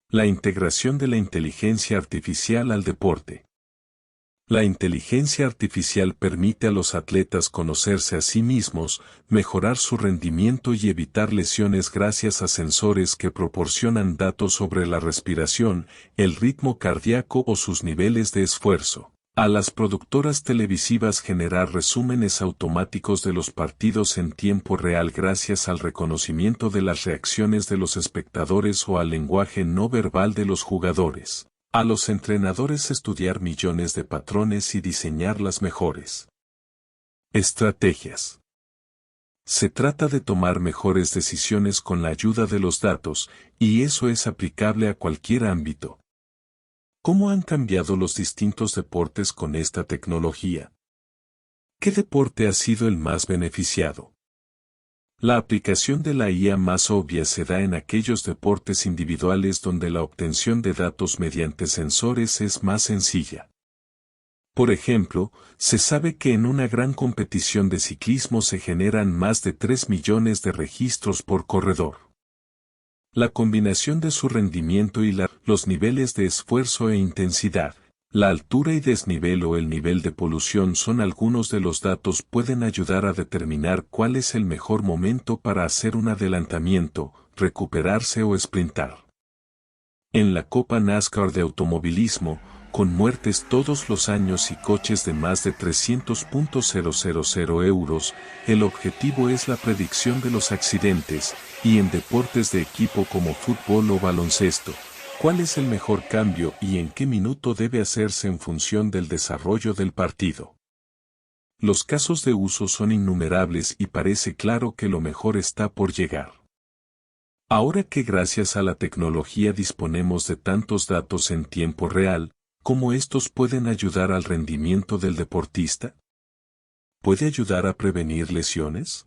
La integración de la inteligencia artificial al deporte. La inteligencia artificial permite a los atletas conocerse a sí mismos, mejorar su rendimiento y evitar lesiones gracias a sensores que proporcionan datos sobre la respiración, el ritmo cardíaco o sus niveles de esfuerzo. A las productoras televisivas generar resúmenes automáticos de los partidos en tiempo real gracias al reconocimiento de las reacciones de los espectadores o al lenguaje no verbal de los jugadores. A los entrenadores estudiar millones de patrones y diseñar las mejores estrategias. Se trata de tomar mejores decisiones con la ayuda de los datos, y eso es aplicable a cualquier ámbito. ¿Cómo han cambiado los distintos deportes con esta tecnología? ¿Qué deporte ha sido el más beneficiado? La aplicación de la IA más obvia se da en aquellos deportes individuales donde la obtención de datos mediante sensores es más sencilla. Por ejemplo, se sabe que en una gran competición de ciclismo se generan más de 3 millones de registros por corredor. La combinación de su rendimiento y los niveles de esfuerzo e intensidad, la altura y desnivel o el nivel de polución son algunos de los datos pueden ayudar a determinar cuál es el mejor momento para hacer un adelantamiento, recuperarse o sprintar. En la Copa NASCAR de automovilismo, con muertes todos los años y coches de más de 300.000 euros, el objetivo es la predicción de los accidentes, y en deportes de equipo como fútbol o baloncesto, ¿cuál es el mejor cambio y en qué minuto debe hacerse en función del desarrollo del partido? Los casos de uso son innumerables y parece claro que lo mejor está por llegar. Ahora que gracias a la tecnología disponemos de tantos datos en tiempo real, ¿cómo estos pueden ayudar al rendimiento del deportista? ¿Puede ayudar a prevenir lesiones?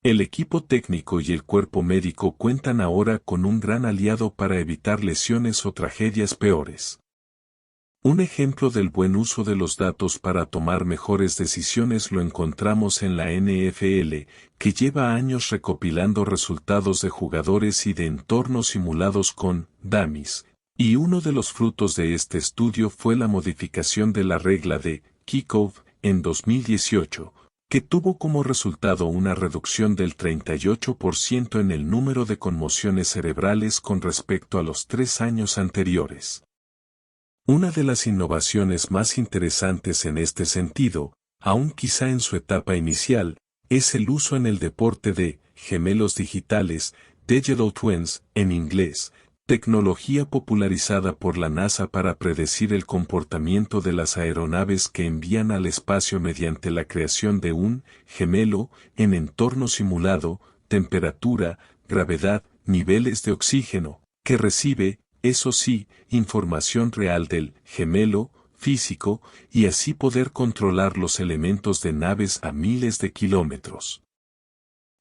El equipo técnico y el cuerpo médico cuentan ahora con un gran aliado para evitar lesiones o tragedias peores. Un ejemplo del buen uso de los datos para tomar mejores decisiones lo encontramos en la NFL, que lleva años recopilando resultados de jugadores y de entornos simulados con dummies. Y uno de los frutos de este estudio fue la modificación de la regla de kickoff en 2018, que tuvo como resultado una reducción del 38% en el número de conmociones cerebrales con respecto a los 3 años anteriores. Una de las innovaciones más interesantes en este sentido, aun quizá en su etapa inicial, es el uso en el deporte de gemelos digitales, digital twins, en inglés, tecnología popularizada por la NASA para predecir el comportamiento de las aeronaves que envían al espacio mediante la creación de un gemelo en entorno simulado, temperatura, gravedad, niveles de oxígeno, que recibe, eso sí, información real del gemelo físico y así poder controlar los elementos de naves a miles de kilómetros.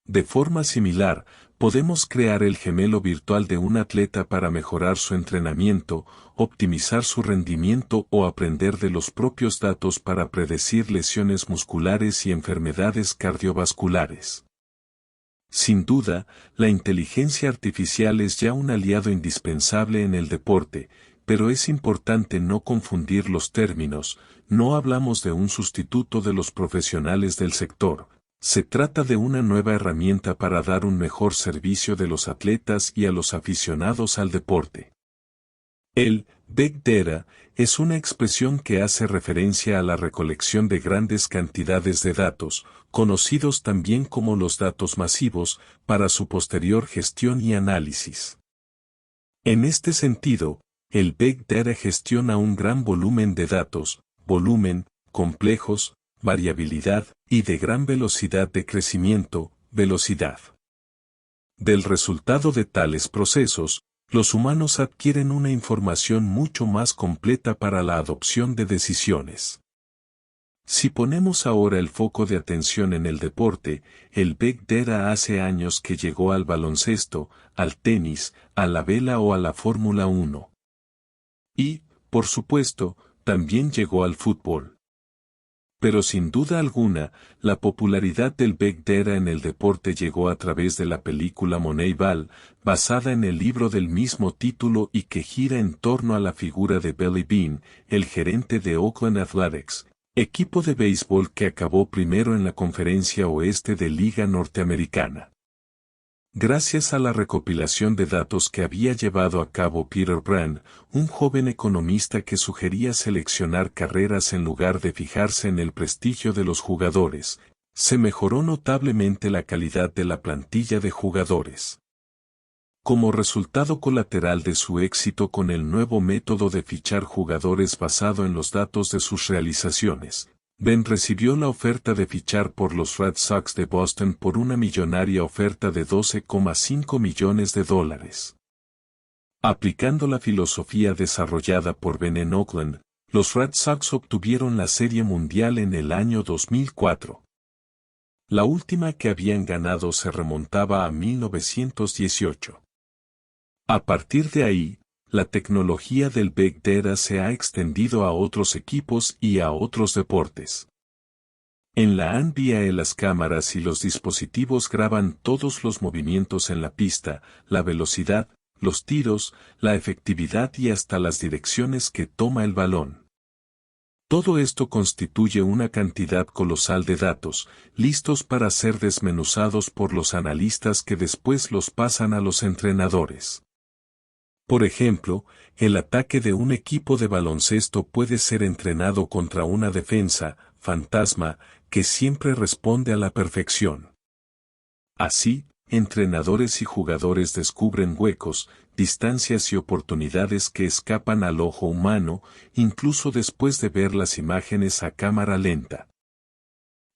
De forma similar, podemos crear el gemelo virtual de un atleta para mejorar su entrenamiento, optimizar su rendimiento o aprender de los propios datos para predecir lesiones musculares y enfermedades cardiovasculares. Sin duda, la inteligencia artificial es ya un aliado indispensable en el deporte, pero es importante no confundir los términos, no hablamos de un sustituto de los profesionales del sector. Se trata de una nueva herramienta para dar un mejor servicio de los atletas y a los aficionados al deporte. El Big Data es una expresión que hace referencia a la recolección de grandes cantidades de datos, conocidos también como los datos masivos, para su posterior gestión y análisis. En este sentido, el Big Data gestiona un gran volumen de datos, complejos, variabilidad, y de gran velocidad de crecimiento, velocidad. Del resultado de tales procesos, los humanos adquieren una información mucho más completa para la adopción de decisiones. Si ponemos ahora el foco de atención en el deporte, el Big Data hace años que llegó al baloncesto, al tenis, a la vela o a la Fórmula 1. Y, por supuesto, también llegó al fútbol. Pero sin duda alguna, la popularidad del Big Data en el deporte llegó a través de la película Moneyball, basada en el libro del mismo título y que gira en torno a la figura de Billy Beane, el gerente de Oakland Athletics, equipo de béisbol que acabó primero en la Conferencia Oeste de Liga Norteamericana. Gracias a la recopilación de datos que había llevado a cabo Peter Brand, un joven economista que sugería seleccionar carreras en lugar de fijarse en el prestigio de los jugadores, se mejoró notablemente la calidad de la plantilla de jugadores. Como resultado colateral de su éxito con el nuevo método de fichar jugadores basado en los datos de sus realizaciones, Ben recibió la oferta de fichar por los Red Sox de Boston por una millonaria oferta de $12,5 millones. Aplicando la filosofía desarrollada por Ben en Oakland, los Red Sox obtuvieron la Serie Mundial en el año 2004. La última que habían ganado se remontaba a 1918. A partir de ahí, la tecnología del Big Data se ha extendido a otros equipos y a otros deportes. En la NBA las cámaras y los dispositivos graban todos los movimientos en la pista, la velocidad, los tiros, la efectividad y hasta las direcciones que toma el balón. Todo esto constituye una cantidad colosal de datos, listos para ser desmenuzados por los analistas que después los pasan a los entrenadores. Por ejemplo, el ataque de un equipo de baloncesto puede ser entrenado contra una defensa, fantasma, que siempre responde a la perfección. Así, entrenadores y jugadores descubren huecos, distancias y oportunidades que escapan al ojo humano, incluso después de ver las imágenes a cámara lenta.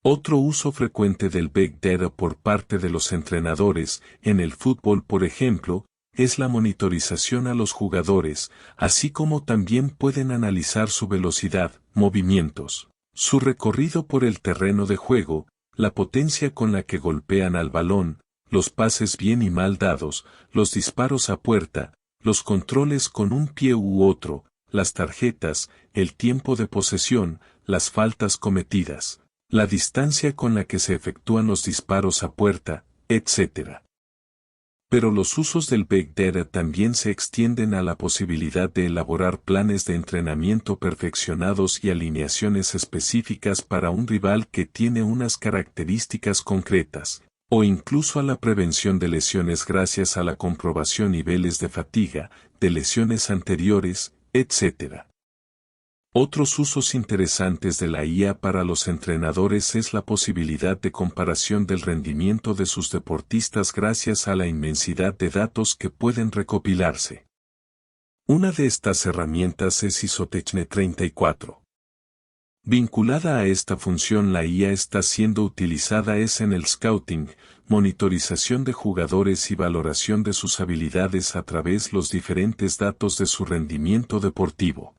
Otro uso frecuente del Big Data por parte de los entrenadores, en el fútbol por ejemplo, es la monitorización a los jugadores, así como también pueden analizar su velocidad, movimientos, su recorrido por el terreno de juego, la potencia con la que golpean al balón, los pases bien y mal dados, los disparos a puerta, los controles con un pie u otro, las tarjetas, el tiempo de posesión, las faltas cometidas, la distancia con la que se efectúan los disparos a puerta, etc. Pero los usos del Big Data también se extienden a la posibilidad de elaborar planes de entrenamiento perfeccionados y alineaciones específicas para un rival que tiene unas características concretas, o incluso a la prevención de lesiones gracias a la comprobación niveles de fatiga, de lesiones anteriores, etc. Otros usos interesantes de la IA para los entrenadores es la posibilidad de comparación del rendimiento de sus deportistas gracias a la inmensidad de datos que pueden recopilarse. Una de estas herramientas es Isotechne 34. Vinculada a esta función la IA está siendo utilizada en el scouting, monitorización de jugadores y valoración de sus habilidades a través de los diferentes datos de su rendimiento deportivo.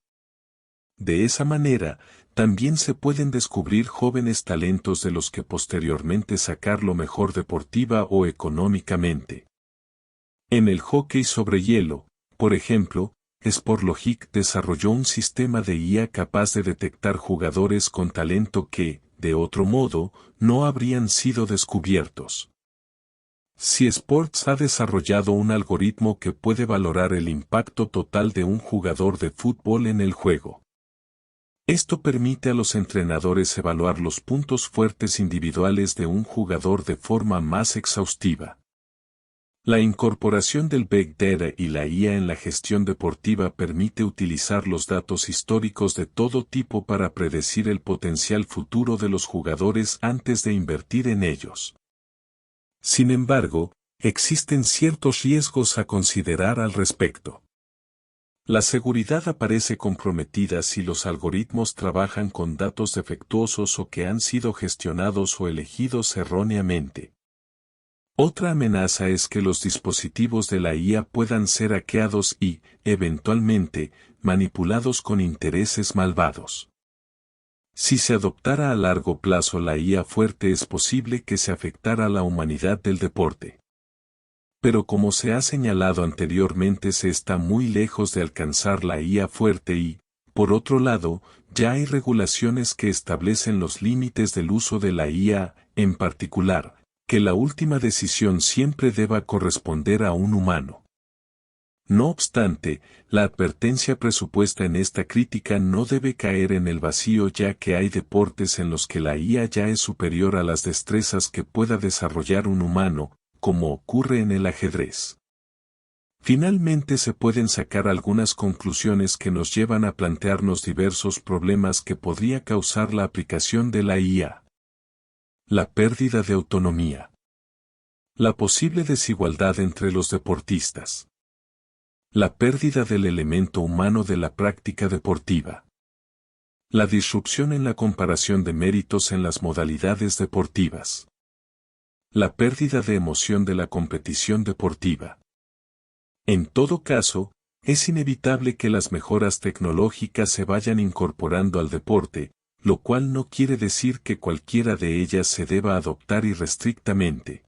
De esa manera, también se pueden descubrir jóvenes talentos de los que posteriormente sacar lo mejor deportiva o económicamente. En el hockey sobre hielo, por ejemplo, Sportlogic desarrolló un sistema de IA capaz de detectar jugadores con talento que, de otro modo, no habrían sido descubiertos. Si Sports ha desarrollado un algoritmo que puede valorar el impacto total de un jugador de fútbol en el juego. Esto permite a los entrenadores evaluar los puntos fuertes individuales de un jugador de forma más exhaustiva. La incorporación del Big Data y la IA en la gestión deportiva permite utilizar los datos históricos de todo tipo para predecir el potencial futuro de los jugadores antes de invertir en ellos. Sin embargo, existen ciertos riesgos a considerar al respecto. La seguridad aparece comprometida si los algoritmos trabajan con datos defectuosos o que han sido gestionados o elegidos erróneamente. Otra amenaza es que los dispositivos de la IA puedan ser hackeados y, eventualmente, manipulados con intereses malvados. Si se adoptara a largo plazo la IA fuerte es posible que se afectara a la humanidad del deporte. Pero como se ha señalado anteriormente se está muy lejos de alcanzar la IA fuerte y, por otro lado, ya hay regulaciones que establecen los límites del uso de la IA, en particular, que la última decisión siempre deba corresponder a un humano. No obstante, la advertencia presupuesta en esta crítica no debe caer en el vacío, ya que hay deportes en los que la IA ya es superior a las destrezas que pueda desarrollar un humano, como ocurre en el ajedrez. Finalmente se pueden sacar algunas conclusiones que nos llevan a plantearnos diversos problemas que podría causar la aplicación de la IA. La pérdida de autonomía. La posible desigualdad entre los deportistas. La pérdida del elemento humano de la práctica deportiva. La disrupción en la comparación de méritos en las modalidades deportivas. La pérdida de emoción de la competición deportiva. En todo caso, es inevitable que las mejoras tecnológicas se vayan incorporando al deporte, lo cual no quiere decir que cualquiera de ellas se deba adoptar irrestrictamente.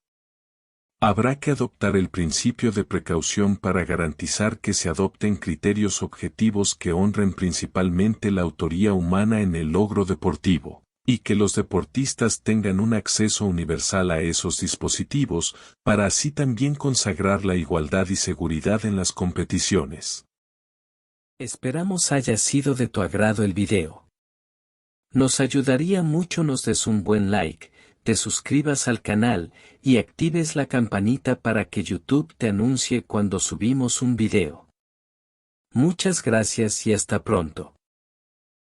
Habrá que adoptar el principio de precaución para garantizar que se adopten criterios objetivos que honren principalmente la autoría humana en el logro deportivo, y que los deportistas tengan un acceso universal a esos dispositivos, para así también consagrar la igualdad y seguridad en las competiciones. Esperamos haya sido de tu agrado el video. Nos ayudaría mucho nos des un buen like, te suscribas al canal, y actives la campanita para que YouTube te anuncie cuando subimos un video. Muchas gracias y hasta pronto.